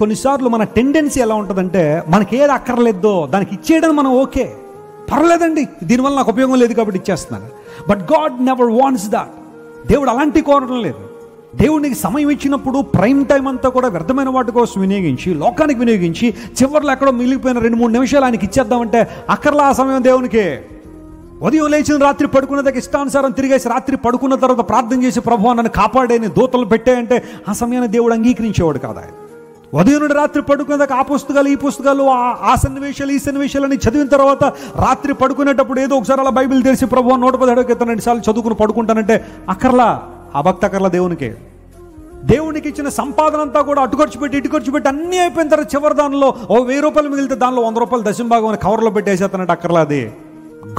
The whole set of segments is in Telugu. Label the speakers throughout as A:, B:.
A: కొన్నిసార్లు మన టెండెన్సీ ఎలా ఉంటుందంటే, మనకి ఏది అక్కర్లేదో దానికి ఇచ్చేయడం మనం ఓకే, పర్లేదండి, దీనివల్ల నాకు ఉపయోగం లేదు కాబట్టి ఇచ్చేస్తున్నాను. But God never wants that. దేవుడు అలాంటి కోరడం లేదు. దేవునికి సమయం ఇచ్చినప్పుడు ప్రైమ్ టైం అంతా కూడా వ్యర్థమైన వాటి కోసం వినియోగించి, లోకానికి వినియోగించి, చివరిలో ఎక్కడో మిగిలిపోయిన 2-3 నిమిషాలు ఆయనకి ఇచ్చేద్దామంటే అక్కర్లా ఆ సమయం దేవునికి. ఉదయం లేచిన రాత్రి పడుకున్నదాకా ఇష్టానుసారం తిరిగేసి, రాత్రి పడుకున్న తర్వాత ప్రార్థన చేసి ప్రభువా నన్ను కాపాడేని దూతలు పెట్టాయంటే ఆ సమయాన్ని దేవుడు అంగీకరించేవాడు కాదు. ఉదయం నుండి రాత్రి పడుకునేదాకా ఆ పుస్తకాలు ఈ పుస్తకాలు, ఆ సన్నివేశాలు ఈ సన్నివేశాలని చదివిన తర్వాత రాత్రి పడుకునేటప్పుడు ఏదో ఒకసారి అలా బైబిల్ తెరిచి ప్రభువా 117 సార్లు చదువుకుని పడుకుంటానంటే అక్కర్లా, ఆ భక్తి అక్కర్లా దేవునికి. దేవునికి ఇచ్చిన సంపాదన అంతా కూడా అటు ఖర్చు పెట్టి ఇటు ఖర్చు పెట్టి అన్నీ అయిపోయిన తర్వాత చివరి దానిలో 1000 రూపాయలు మిగిలితే దానిలో 100 రూపాయలు దశంభాగం అని కవర్లో పెట్టేసేస్తానంటే అక్కర్లాది.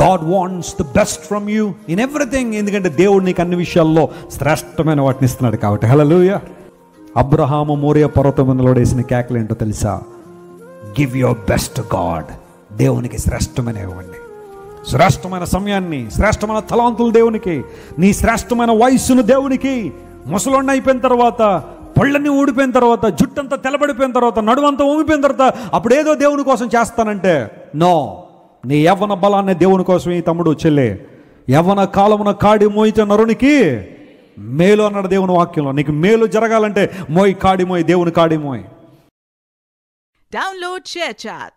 A: God wants the best from you in everything. ఎందుకంటే దేవుడు నీకు అన్ని విషయాల్లో శ్రేష్టమైన వాటిని ఇస్తున్నాడు కాబట్టి. హల్లెలూయా. అబ్రహాము మోరియా పర్వతం మీద వేసిన కేకలు ఏంటో తెలుసా? Give your best God. దేవునికి శ్రేష్టమైన ఇవ్వండి. శ్రేష్టమైన సమయాన్ని, శ్రేష్టమైన తలాంతులు దేవునికి, నీ శ్రేష్టమైన వయస్సును దేవునికి. ముసలోడిని అయిపోయిన తర్వాత, పళ్ళన్నీ ఊడిపోయిన తర్వాత, జుట్టంతా తెల్లబడిపోయిన తర్వాత, నడుమంతా ఊగిపోయిన తర్వాత అప్పుడు ఏదో దేవుని కోసం చేస్తానంటే నో. నీ యవ్వన బలాన్ని దేవుని కోసమే తమ్ముడు చెల్లె. యవ్వన కాలమున కాడి మోయితే నరునికి మేలు అన్నాడు దేవుని వాక్యంలో. నీకు మేలు జరగాలంటే మోయి కాడి మోయి, దేవుని కాడి మోయి.
B: Download ShareChat.